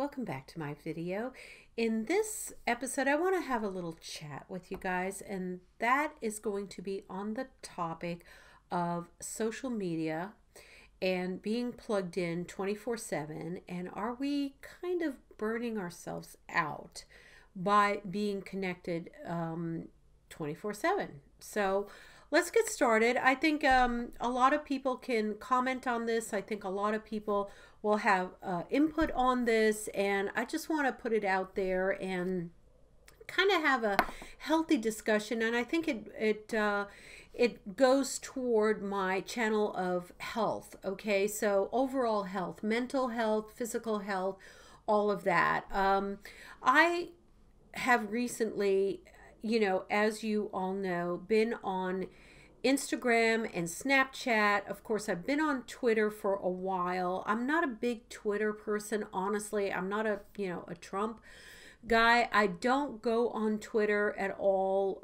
welcome back to my video. In this episode, I want to have a little chat with you guys, and that is going to be on the topic of social media and being plugged in 24/7, and are we kind of burning ourselves out by being connected 24/7? So let's get started. I think a lot of people can comment on this. I think a lot of people will have input on this, and I just want to put it out there and kind of have a healthy discussion. And I think it goes toward my channel of health. Okay, so overall health, mental health, physical health, all of that. I have recently, as you all know, been on Instagram and Snapchat. Of course, I've been on Twitter for a while. I'm not a big Twitter person, honestly. I'm not a Trump guy. I don't go on Twitter at all,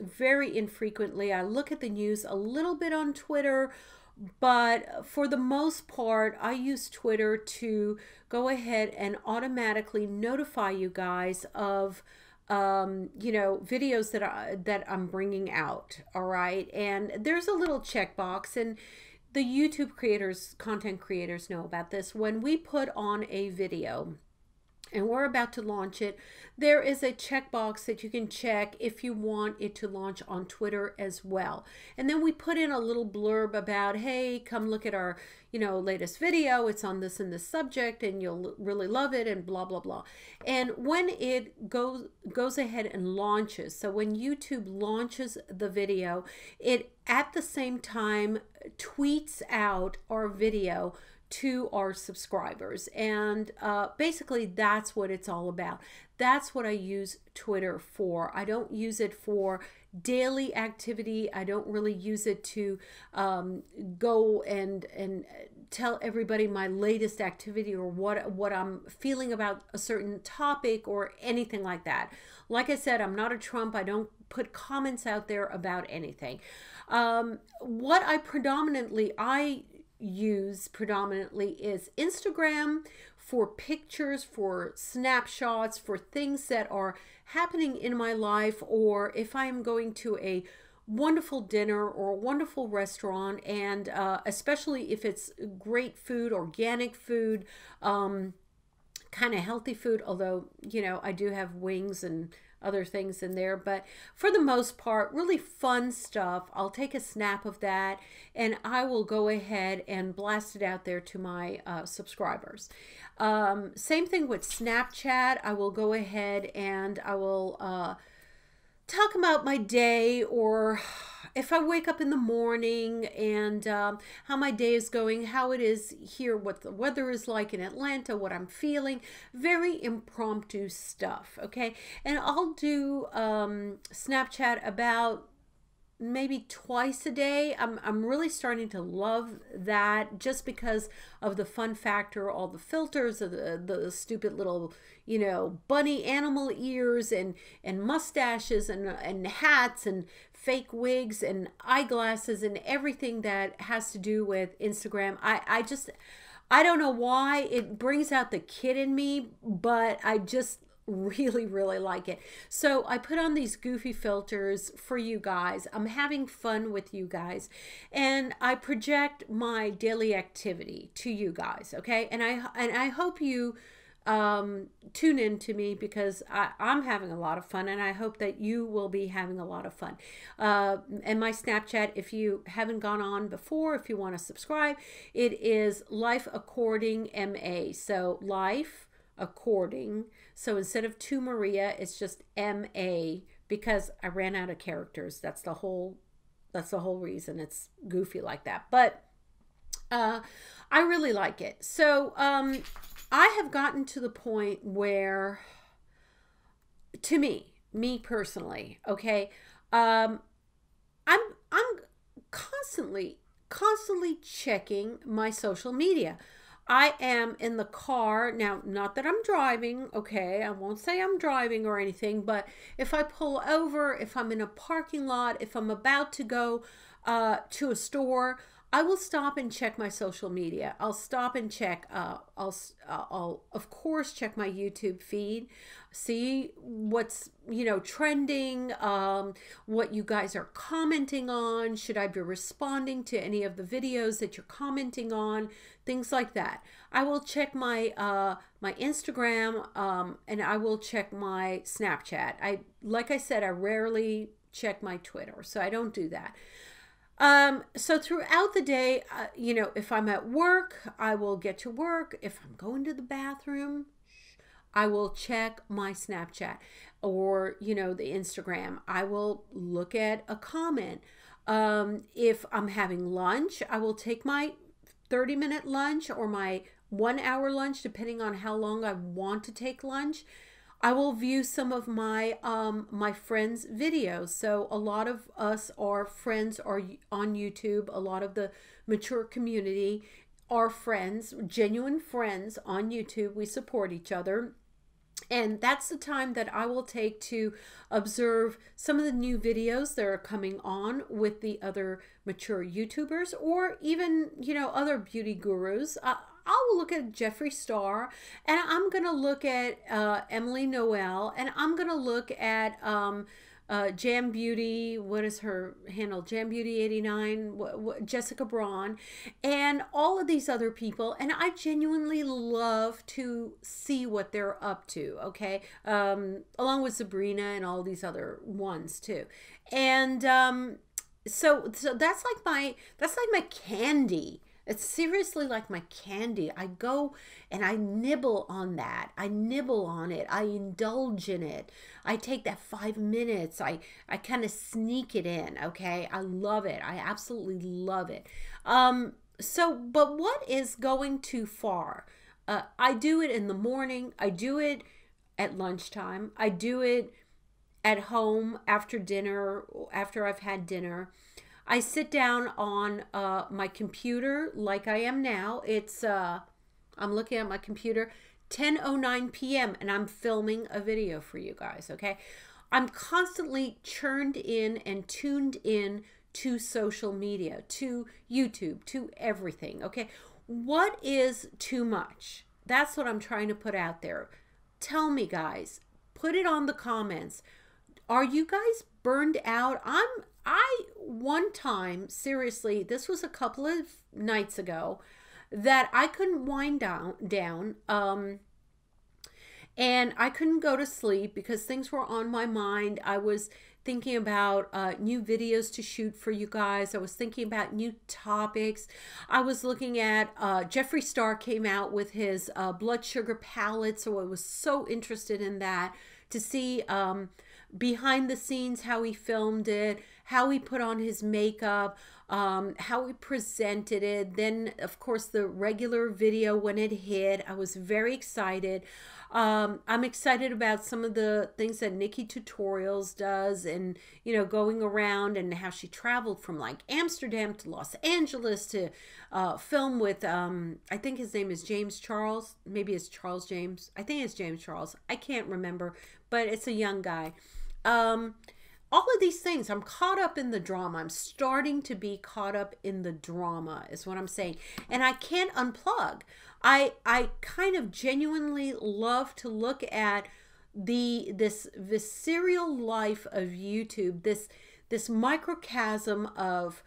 very infrequently. I look at the news a little bit on Twitter, but for the most part, I use Twitter to go ahead and automatically notify you guys of videos that I'm bringing out. All right, and there's a little checkbox, and the YouTube creators, content creators know about this. When we put on a video and we're about to launch it, there is a checkbox that you can check if you want it to launch on Twitter as well. And then we put in a little blurb about, hey, come look at our latest video. It's on this and this subject, and you'll really love it, and blah blah blah. And when it goes ahead and launches, so when YouTube launches the video, it at the same time tweets out our video to our subscribers. And basically that's what it's all about. That's what I use Twitter for. I don't use it for daily activity. I don't really use it to go and tell everybody my latest activity or what I'm feeling about a certain topic or anything like that. Like I said, I'm not a Trump. I don't put comments out there about anything. What I use predominantly is Instagram for pictures, for snapshots, for things that are happening in my life, or if I'm going to a wonderful dinner or a wonderful restaurant, and especially if it's great food, organic food, kind of healthy food, although I do have wings and other things in there, but for the most part, really fun stuff. I'll take a snap of that and I will go ahead and blast it out there to my subscribers. Same thing with Snapchat. I will go ahead and I will talk about my day, or if I wake up in the morning and how my day is going, how it is here, what the weather is like in Atlanta, what I'm feeling. Very impromptu stuff, okay? And I'll do Snapchat about maybe twice a day. I'm really starting to love that, just because of the fun factor, all the filters of the stupid little bunny animal ears and mustaches and hats and fake wigs and eyeglasses and everything that has to do with Instagram. I don't know why it brings out the kid in me, but I just really like it. So I put on these goofy filters for you guys. I'm having fun with you guys, and I project my daily activity to you guys, okay? And I hope you tune in to me, because I'm having a lot of fun, and I hope that you will be having a lot of fun. And my Snapchat, if you haven't gone on before, if you want to subscribe, it is Life According MA. So Life According. So instead of to Maria, it's just MA, because I ran out of characters. That's the whole reason it's goofy like that. But I really like it. So I have gotten to the point where, to me personally, okay, I'm constantly checking my social media. I am in the car now, not that I'm driving, okay? I won't say I'm driving or anything, but if I pull over, if I'm in a parking lot, if I'm about to go to a store, I will stop and check my social media. I'll stop and check. I'll of course check my YouTube feed, see what's trending, what you guys are commenting on. Should I be responding to any of the videos that you're commenting on? Things like that. I will check my my Instagram, and I will check my Snapchat. Like I said, I rarely check my Twitter, so I don't do that. So throughout the day, if I'm at work, I will get to work. If I'm going to the bathroom, I will check my Snapchat or, the Instagram. I will look at a comment. If I'm having lunch, I will take my 30-minute lunch or my 1-hour lunch, depending on how long I want to take lunch. I will view some of my my friends' videos. So a lot of us are friends are on YouTube. A lot of the mature community are friends, genuine friends on YouTube. We support each other. And that's the time that I will take to observe some of the new videos that are coming on with the other mature YouTubers, or even, other beauty gurus. I'll look at Jeffree Star, and I'm going to look at Emily Noel, and I'm going to look at Jam Beauty, what is her handle? Jam Beauty 89, Jessica Braun, and all of these other people. And I genuinely love to see what they're up to, okay? Along with Sabrina and all these other ones too. And so that's like my candy. It's seriously like my candy. I go and I nibble on that. I nibble on it. I indulge in it. I take that 5 minutes. I kind of sneak it in, okay? I love it. I absolutely love it. But what is going too far? I do it in the morning. I do it at lunchtime. I do it at home after dinner, after I've had dinner. I sit down on my computer like I am now. It's I'm looking at my computer, 10:09 p.m. and I'm filming a video for you guys, okay? I'm constantly churned in and tuned in to social media, to YouTube, to everything, okay? What is too much? That's what I'm trying to put out there. Tell me, guys. Put it on the comments. Are you guys burned out? One time, seriously, this was a couple of nights ago, that I couldn't wind down, and I couldn't go to sleep because things were on my mind. I was thinking about new videos to shoot for you guys. I was thinking about new topics. I was looking at Jeffree Star came out with his blood sugar palette, so I was so interested in that, to see behind the scenes, how he filmed it, how he put on his makeup, how he presented it. Then, of course, the regular video when it hit, I was very excited. I'm excited about some of the things that Nikki Tutorials does, and, going around, and how she traveled from like Amsterdam to Los Angeles to film with, I think his name is James Charles. Maybe it's Charles James. I think it's James Charles. I can't remember, but it's a young guy. All of these things, I'm caught up in the drama. I'm starting to be caught up in the drama is what I'm saying. And I can't unplug. I kind of genuinely love to look at this visceral life of YouTube, this microcosm of,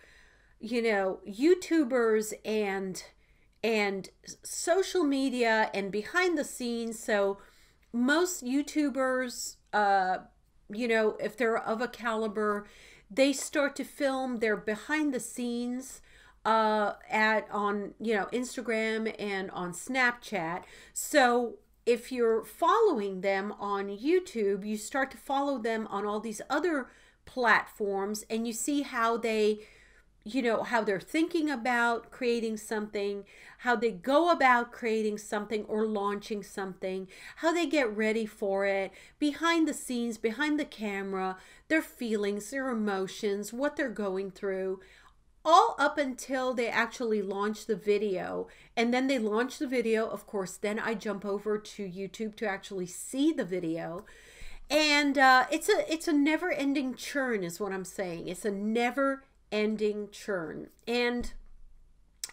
YouTubers and social media and behind the scenes. So most YouTubers, if they're of a caliber, they start to film their behind the scenes on Instagram and on Snapchat. So if you're following them on YouTube, you start to follow them on all these other platforms, and you see how they, how they're thinking about creating something, how they go about creating something or launching something, how they get ready for it, behind the scenes, behind the camera, their feelings, their emotions, what they're going through, all up until they actually launch the video. And then they launch the video, of course, then I jump over to YouTube to actually see the video. And it's a never-ending churn is what I'm saying. It's a never-ending churn. And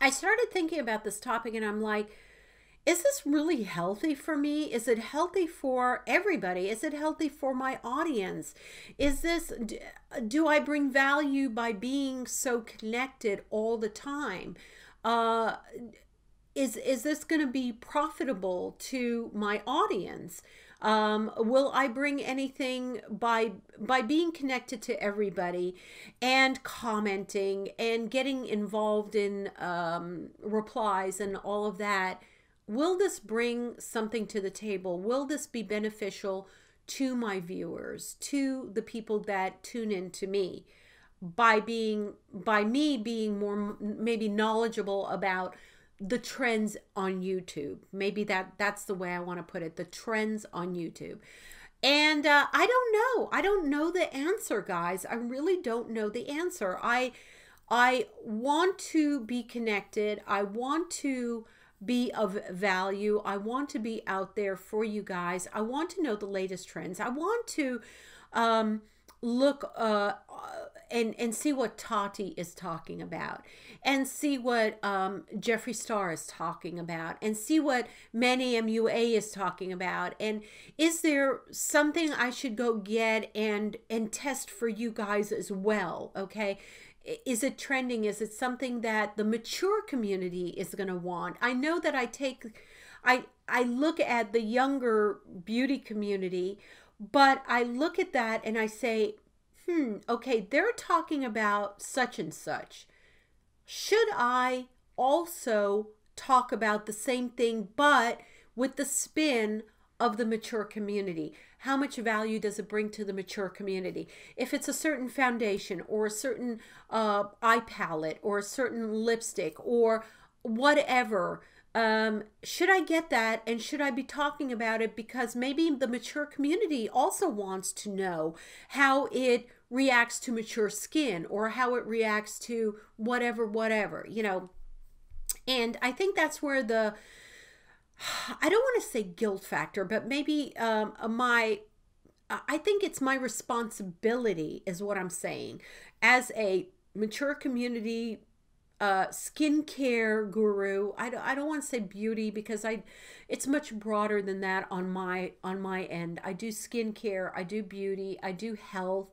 I started thinking about this topic and I'm like, is this really healthy for me? Is it healthy for everybody? Is it healthy for my audience? Is this, do I bring value by being so connected all the time? Uh, is this going to be profitable to my audience? Will I bring anything by being connected to everybody and commenting and getting involved in replies and all of that? Will this bring something to the table? Will this be beneficial to my viewers, to the people that tune in to me? By me being more maybe knowledgeable about the trends on YouTube. Maybe that's the way I want to put it, the trends on YouTube. And I don't know. I don't know the answer, guys. I really don't know the answer. I want to be connected. I want to be of value. I want to be out there for you guys. I want to know the latest trends. I want to look and see what Chatty is talking about, and see what Jeffree Star is talking about, and see what Manny MUA is talking about. And is there something I should go get and test for you guys as well? Okay. Is it trending? Is it something that the mature community is going to want? I know that I look at the younger beauty community, but I look at that and I say, okay, they're talking about such and such. Should I also talk about the same thing, but with the spin of the mature community? How much value does it bring to the mature community? If it's a certain foundation or a certain eye palette or a certain lipstick or whatever, should I get that, and should I be talking about it because maybe the mature community also wants to know how it reacts to mature skin or how it reacts to whatever, you know. And I think that's where the, I don't want to say guilt factor, but maybe I think it's my responsibility is what I'm saying as a mature community skincare guru. I don't want to say beauty because it's much broader than that on my end. I do skincare, I do beauty, I do health.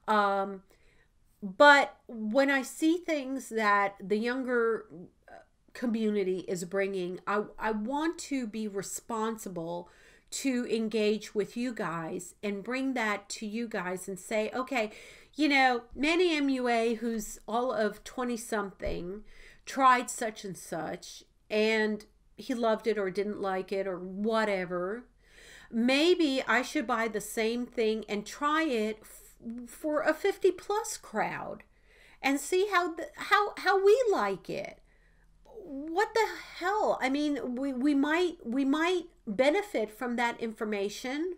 But when I see things that the younger community is bringing, I want to be responsible to engage with you guys and bring that to you guys and say, okay, you know, Manny MUA, who's all of 20 something, tried such and such and he loved it or didn't like it or whatever. Maybe I should buy the same thing and try it for a 50+ crowd and see how we like it. What the hell? I mean, we might benefit from that information,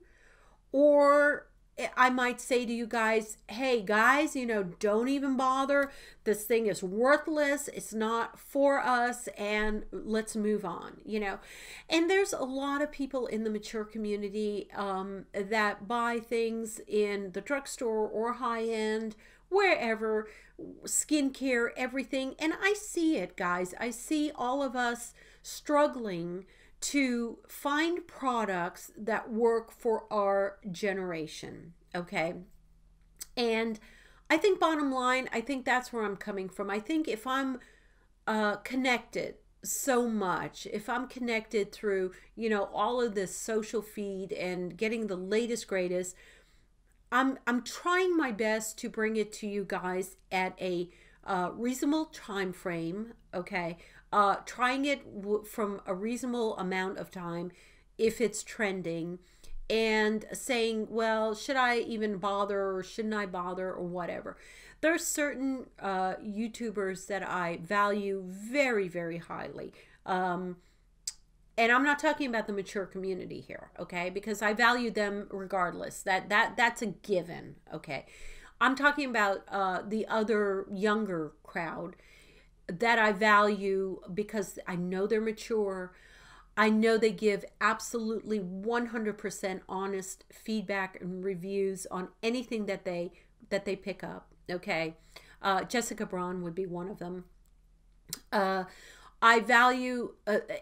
or I might say to you guys, hey guys, you know, don't even bother. This thing is worthless. It's not for us, and let's move on, you know. And there's a lot of people in the mature community that buy things in the drugstore or high end, wherever, skincare, everything. And I see it, guys. I see all of us struggling to find products that work for our generation, okay? And I think bottom line, I think that's where I'm coming from. I think if I'm connected so much, if I'm connected through, you know, all of this social feed and getting the latest, greatest, I'm trying my best to bring it to you guys at a reasonable time frame, okay? Trying it from a reasonable amount of time if it's trending, and saying, well, should I even bother or shouldn't I bother or whatever. There's certain YouTubers that I value very, very highly. And I'm not talking about the mature community here, okay? Because I value them regardless. That's a given, okay? I'm talking about the other younger crowd that I value because I know they're mature. I know they give absolutely 100% honest feedback and reviews on anything that they pick up, okay? Jessica Braun would be one of them. Uh, I value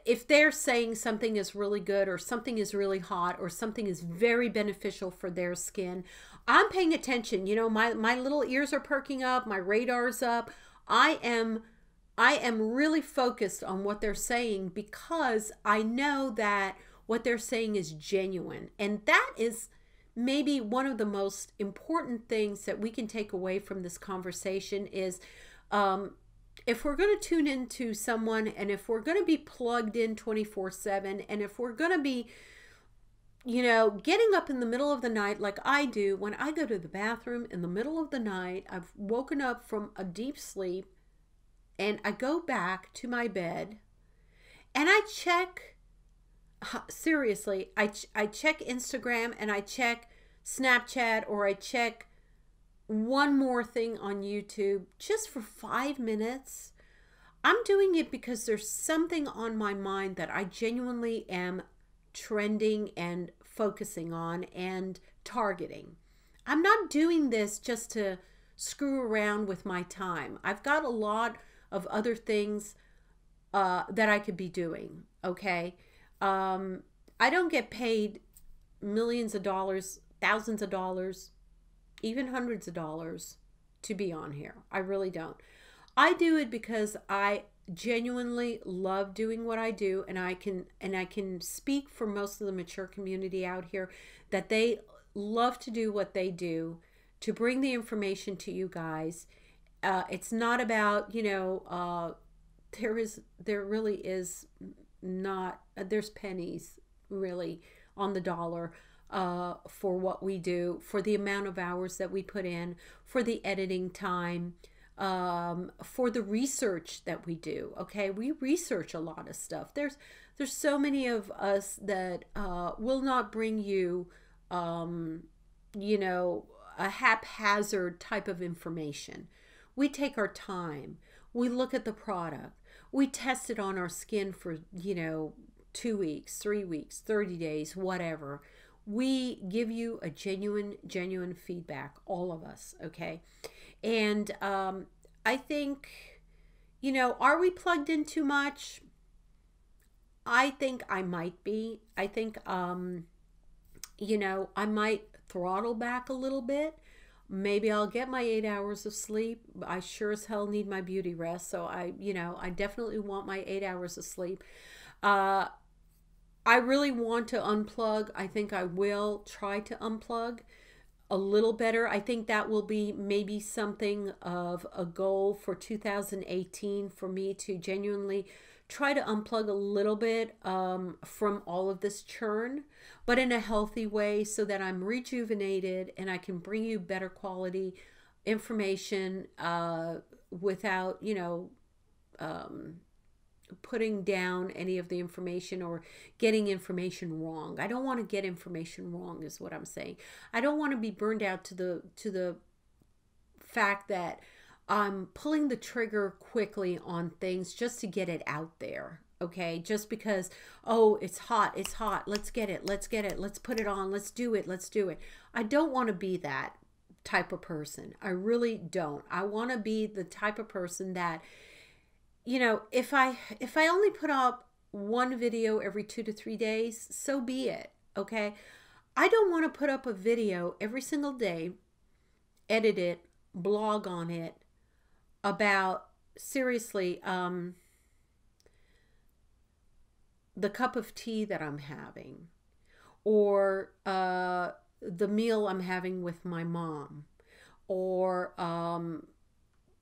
if they're saying something is really good or something is really hot or something is very beneficial for their skin. I'm paying attention. You know, my little ears are perking up, my radar's up. I am really focused on what they're saying because I know that what they're saying is genuine. And that is maybe one of the most important things that we can take away from this conversation is if we're going to tune into someone and if we're going to be plugged in 24/7 and if we're going to be, you know, getting up in the middle of the night like I do when I go to the bathroom in the middle of the night, I've woken up from a deep sleep and I go back to my bed and I check, seriously, I check Instagram and I check Snapchat or I check one more thing on YouTube just for 5 minutes. I'm doing it because there's something on my mind that I genuinely am trending and focusing on and targeting. I'm not doing this just to screw around with my time. I've got a lot of other things that I could be doing, okay? I don't get paid millions of dollars, thousands of dollars, even hundreds of dollars to be on here. I really don't. I do it because I genuinely love doing what I do, and I can speak for most of the mature community out here that they love to do what they do to bring the information to you guys. It's not about, you know, there really is not, there's pennies really on the dollar for what we do, for the amount of hours that we put in, for the editing time, for the research that we do. Okay, we research a lot of stuff. There's so many of us that will not bring you, you know, a haphazard type of information. We take our time. We look at the product. We test it on our skin for, you know, 2 weeks, 3 weeks, 30 days, whatever. We give you a genuine feedback, all of us, okay? And I think, you know, are we plugged in too much? I think I might be. I think, you know, I might throttle back a little bit. Maybe I'll get my 8 hours of sleep. I sure as hell need my beauty rest. So you know, I definitely want my 8 hours of sleep. I really want to unplug. I think I will try to unplug a little better. I think that will be maybe something of a goal for 2018 for me to genuinely try to unplug a little bit from all of this churn, but in a healthy way so that I'm rejuvenated and I can bring you better quality information without, you know, putting down any of the information or getting information wrong. I don't want to get information wrong is what I'm saying. I don't want to be burned out to the fact that I'm pulling the trigger quickly on things just to get it out there. Okay, just because, oh, it's hot, let's get it, let's put it on, let's do it. I don't want to be that type of person. I really don't. I want to be the type of person that, you know, if I only put up one video every 2 to 3 days, so be it. Okay, I don't want to put up a video every single day, edit it, blog on it about, seriously, the cup of tea that I'm having, or the meal I'm having with my mom, or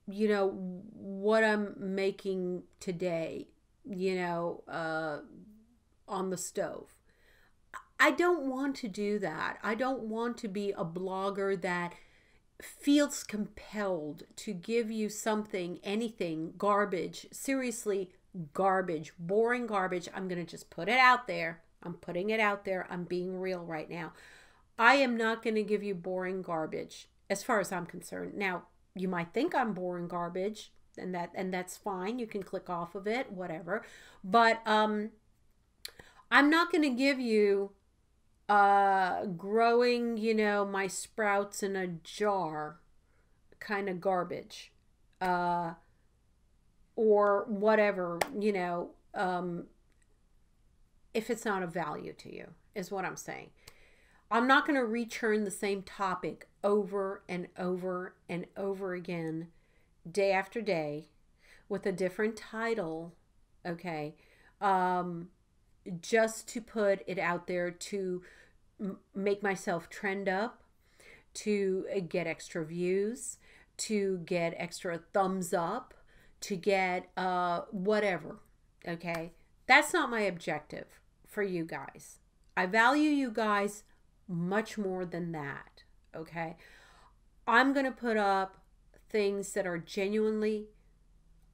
you know, what I'm making today, you know, on the stove. I don't want to do that. I don't want to be a blogger that feels compelled to give you something, anything, garbage, seriously, garbage, boring garbage. I'm going to just put it out there. I'm putting it out there. I'm being real right now. I am not going to give you boring garbage as far as I'm concerned. Now, you might think I'm boring garbage, and that's fine. You can click off of it, whatever. But I'm not going to give you growing, you know, my sprouts in a jar kind of garbage. or whatever, you know, if it's not of value to you, is what I'm saying. I'm not going to return the same topic over and over and over again, day after day, with a different title, okay, just to put it out there to make myself trend up, to get extra views, to get extra thumbs up, to get whatever, okay? That's not my objective for you guys. I value you guys much more than that, okay? I'm going to put up things that are genuinely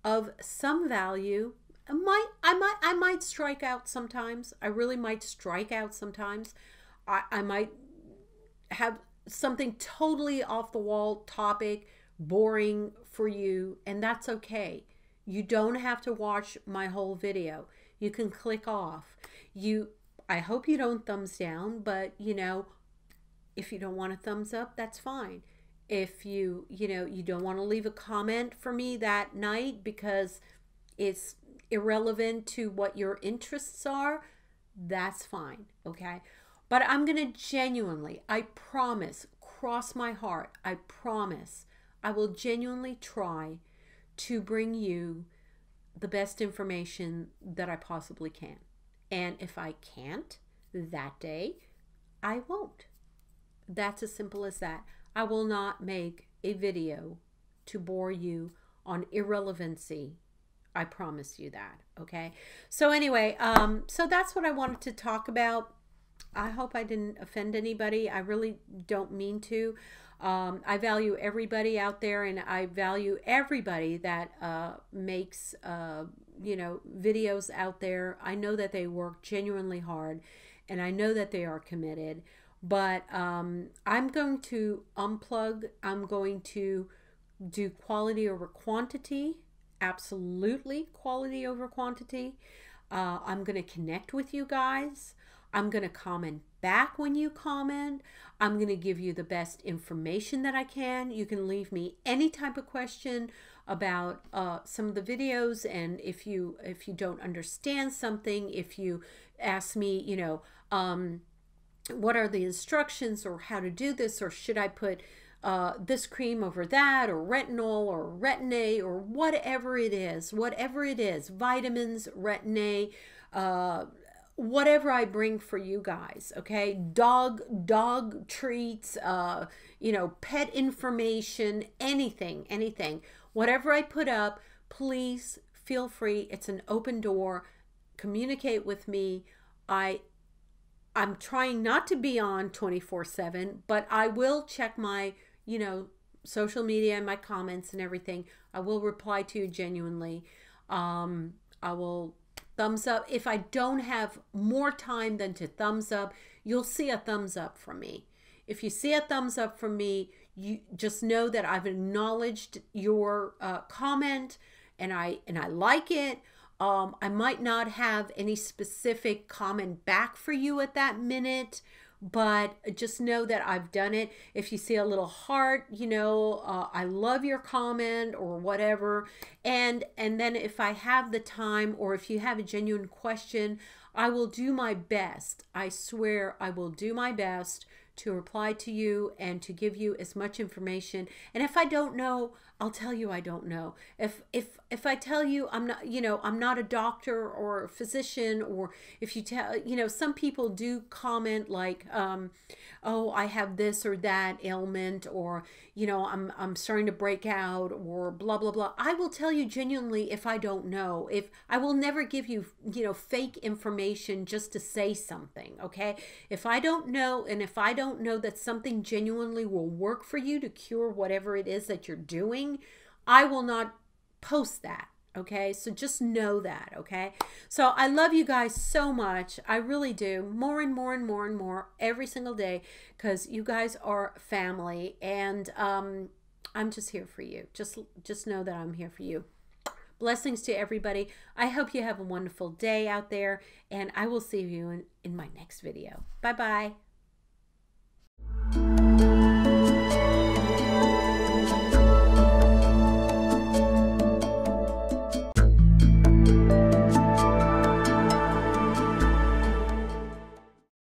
of some value. I might strike out sometimes. I really might strike out sometimes. I might have something totally off the wall topic, boring for you, and that's okay. You don't have to watch my whole video. You can click off. I hope you don't thumbs down, but you know, if you don't want a thumbs up, that's fine. If you don't want to leave a comment for me that night because it's irrelevant to what your interests are, that's fine, okay? But I'm going to genuinely, I promise, cross my heart, I promise, I will genuinely try to bring you the best information that I possibly can. And if I can't that day, I won't. That's as simple as that. I will not make a video to bore you on irrelevancy. I promise you that, okay? So anyway, so that's what I wanted to talk about. I hope I didn't offend anybody. I really don't mean to. I value everybody out there, and I value everybody that makes you know, videos out there. I know that they work genuinely hard, and I know that they are committed. But I'm going to unplug. I'm going to do quality over quantity. Absolutely quality over quantity. I'm going to connect with you guys. I'm going to comment back when you comment. I'm going to give you the best information that I can. You can leave me any type of question about some of the videos, and if you don't understand something, if you ask me, you know, what are the instructions, or how to do this, or should I put this cream over that, or retinol or retin-A, or whatever it is, vitamins, retin-A, whatever I bring for you guys, okay? Dog treats, you know, pet information, anything. Whatever I put up, please feel free. It's an open door. Communicate with me. I'm trying not to be on 24/7, but I will check my, you know, social media and my comments and everything. I will reply to you genuinely. I will thumbs up. If I don't have more time than to thumbs up, you'll see a thumbs up from me. If you see a thumbs up from me, you just know that I've acknowledged your comment, and I like it. I might not have any specific comment back for you at that minute, but just know that I've done it. If you see a little heart, you know, I love your comment or whatever. And then if I have the time, or if you have a genuine question, I will do my best. I swear I will do my best to reply to you and to give you as much information. And if I don't know, I'll tell you I don't know. If I tell you I'm not, you know, I'm not a doctor or a physician, or if you tell, you know, some people do comment like, oh, I have this or that ailment, or, you know, I'm starting to break out, or blah, blah, blah. I will tell you genuinely if I don't know. If I will never give you, you know, fake information just to say something, okay? If I don't know, and if I don't know that something genuinely will work for you to cure whatever it is that you're doing, I will not post that, okay? So just know that, okay? So I love you guys so much. I really do. More and more and more and more every single day, because you guys are family, and I'm just here for you. Just know that I'm here for you. Blessings to everybody. I hope you have a wonderful day out there, and I will see you in my next video. Bye-bye.